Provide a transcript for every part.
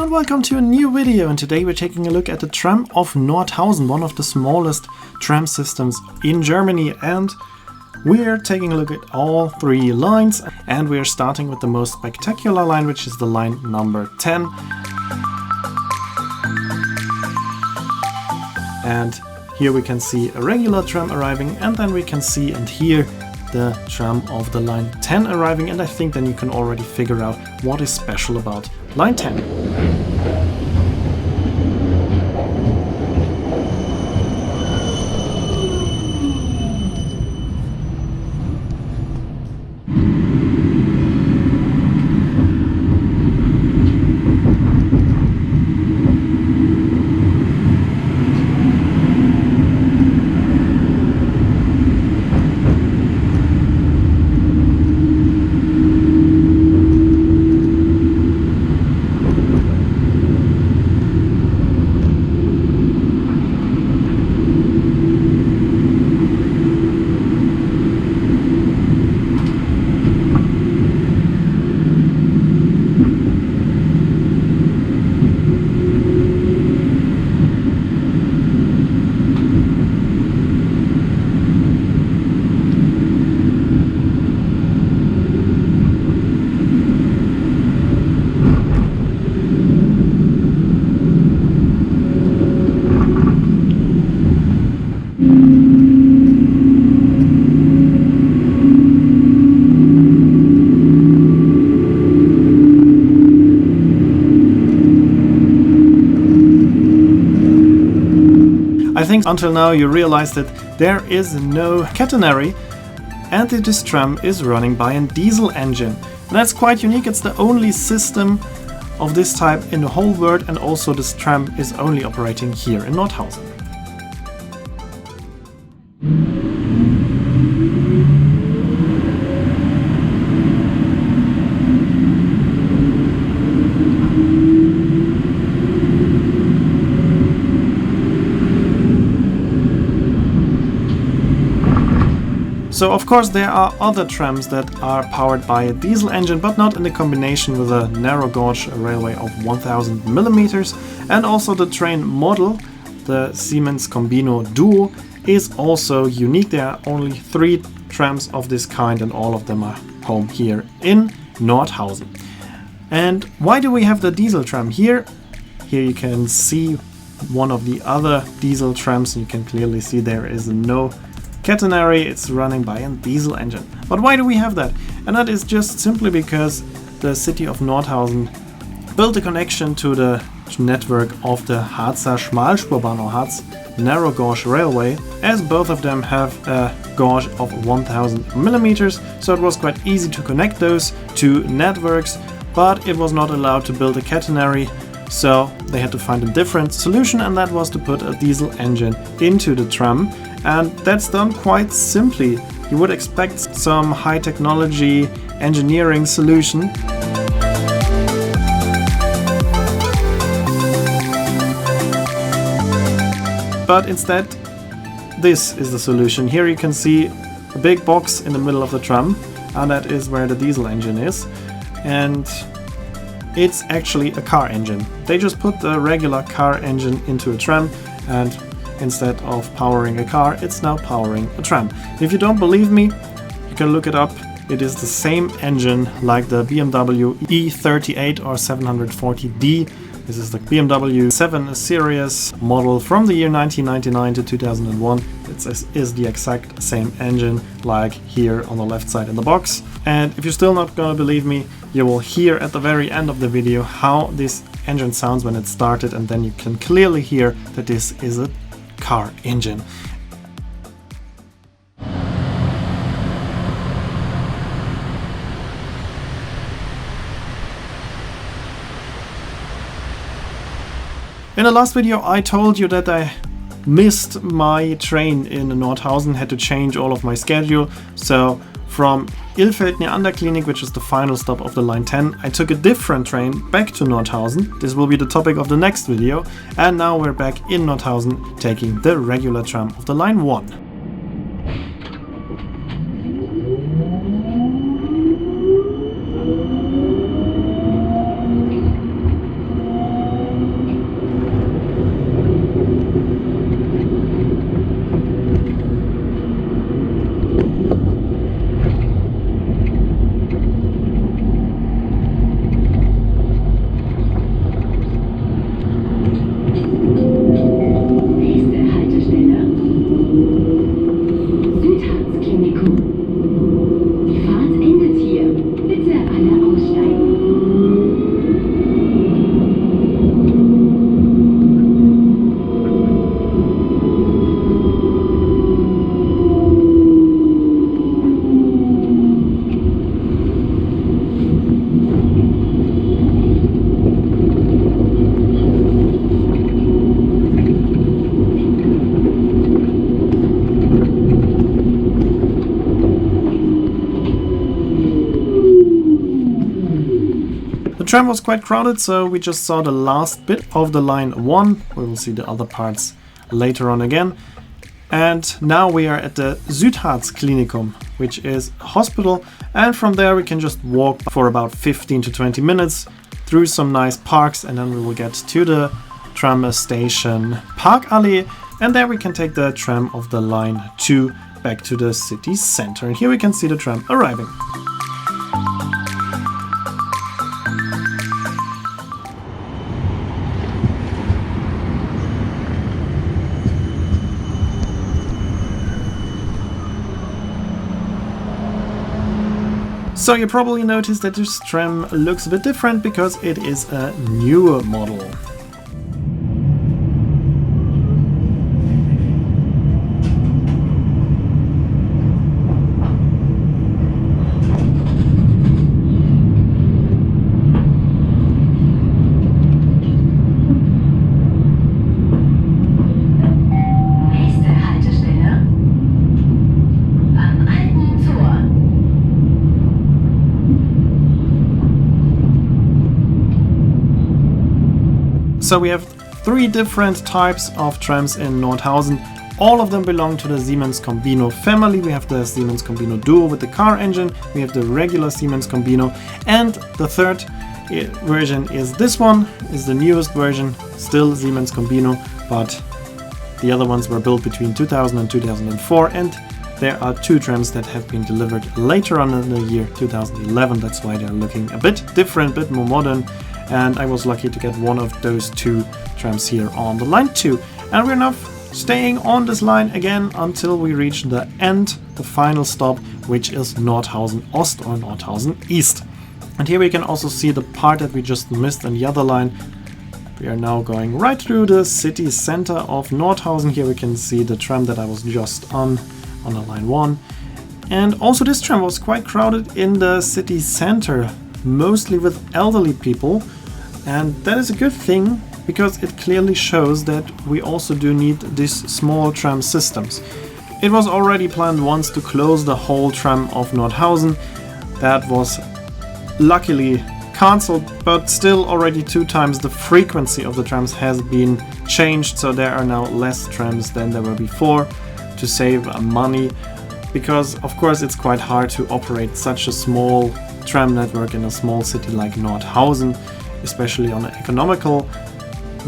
and welcome to a new video, and today we're taking a look at the tram of Nordhausen, one of the smallest tram systems in Germany, and we're taking a look at all three lines, and we're starting with the most spectacular line, which is the line number 10. And here we can see a regular tram arriving, and then we can see and hear the tram of the line 10 arriving, and I think then you can already figure out what is special about line 10. I think until now you realized that there is no catenary and that this tram is running by a diesel engine. And that's quite unique. It's the only system of this type in the whole world, and also this tram is only operating here in Nordhausen. So of course there are other trams that are powered by a diesel engine, but not in the combination with a narrow gauge railway of 1000 millimeters. And also the train model, the Siemens Combino Duo, is also unique. There are only 3 trams of this kind, and all of them are home here in Nordhausen. And why do we have the diesel tram here? Here you can see one of the other diesel trams. You can clearly see there is no catenary, it's running by a diesel engine. But why do we have that? And that is just simply because the city of Nordhausen built a connection to the network of the Harzer Schmalspurbahn or Harz narrow gauge railway, as both of them have a gauge of 1000 millimeters. So it was quite easy to connect those two networks, but it was not allowed to build a catenary. So they had to find a different solution, and that was to put a diesel engine into the tram. And that's done quite simply. You would expect some high technology engineering solution. But instead, this is the solution. Here you can see a big box in the middle of the tram, and that is where the diesel engine is. And it's actually a car engine. They just put the regular car engine into a tram, and instead of powering a car, it's now powering a tram. If you don't believe me, you can look it up. It is the same engine like the BMW E38 or 740D. This is the BMW 7 Series model from the year 1999 to 2001. It is the exact same engine like here on the left side in the box. And if you're still not gonna believe me, you will hear at the very end of the video how this engine sounds when it started, and then you can clearly hear that this is a car engine. In the last video I told you that I missed my train in Nordhausen, had to change all of my schedule. So from Ilfeld near Anderklinik, which is the final stop of the line 10, I took a different train back to Nordhausen. This will be the topic of the next video. And now we're back in Nordhausen taking the regular tram of the line 1. tram was quite crowded, so we just saw the last bit of the line 1. We will see the other parts later on again. And now we are at the Südharz Klinikum, which is a hospital, and from there we can just walk for about 15 to 20 minutes through some nice parks, and then we will get to the tram station Parkallee, and there we can take the tram of the line 2 back to the city center. And here we can see the tram arriving. So you probably noticed that this tram looks a bit different because it is a newer model. So we have 3 different types of trams in Nordhausen. All of them belong to the Siemens Combino family. We have the Siemens Combino Duo with the car engine, we have the regular Siemens Combino, and the third version is this one, is the newest version, still Siemens Combino, but the other ones were built between 2000 and 2004, and there are 2 trams that have been delivered later on in the year 2011. That's why they're looking a bit different, a bit more modern. And I was lucky to get one of those 2 trams here on the line 2. And we're now staying on this line again until we reach the end, the final stop, which is Nordhausen Ost or Nordhausen East. And here we can also see the part that we just missed in the other line. We are now going right through the city center of Nordhausen. Here we can see the tram that I was just on the line 1. And also this tram was quite crowded in the city center, mostly with elderly people. And that is a good thing, because it clearly shows that we also do need these small tram systems. It was already planned once to close the whole tram of Nordhausen. That was luckily cancelled, but still already 2 times the frequency of the trams has been changed, so there are now less trams than there were before to save money, because of course it's quite hard to operate such a small tram network in a small city like Nordhausen, especially on an economical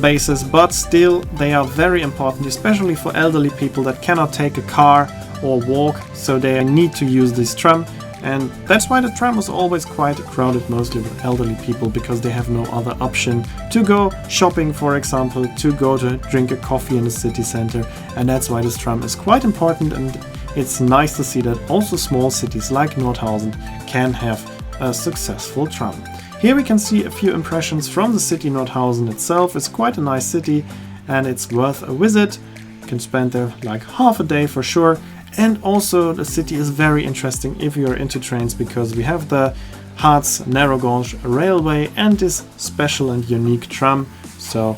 basis, but still they are very important, especially for elderly people that cannot take a car or walk, so they need to use this tram. And that's why the tram was always quite crowded, mostly with elderly people, because they have no other option to go shopping, for example, to go to drink a coffee in the city center. And that's why this tram is quite important, and it's nice to see that also small cities like Nordhausen can have a successful tram. Here we can see a few impressions from the city Nordhausen itself. It's quite a nice city and it's worth a visit. You can spend there like half a day for sure. And also the city is very interesting if you're into trains, because we have the Harz narrow gauge railway and this special and unique tram. So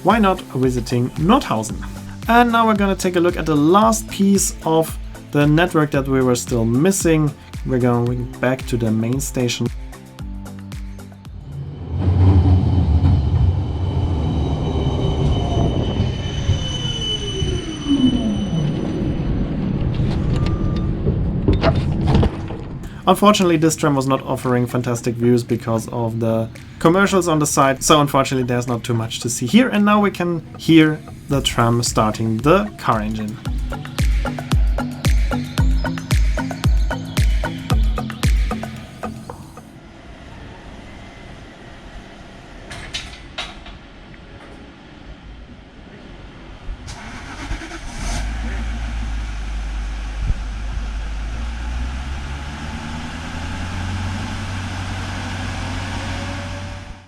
why not visiting Nordhausen? And now we're gonna take a look at the last piece of the network that we were still missing. We're going back to the main station. Unfortunately, this tram was not offering fantastic views because of the commercials on the side, so unfortunately there's not too much to see here. And now we can hear the tram starting the car engine.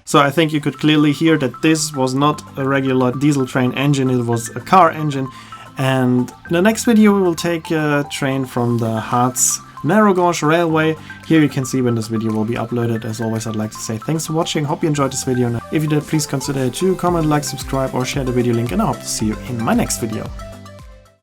So I think you could clearly hear that this was not a regular diesel train engine, it was a car engine. And in the next video we will take a train from the Harz narrow gauge railway. Here you can see when this video will be uploaded. As always, I'd like to say thanks for watching, hope you enjoyed this video. And if you did, please consider to comment, like, subscribe or share the video link, and I hope to see you in my next video.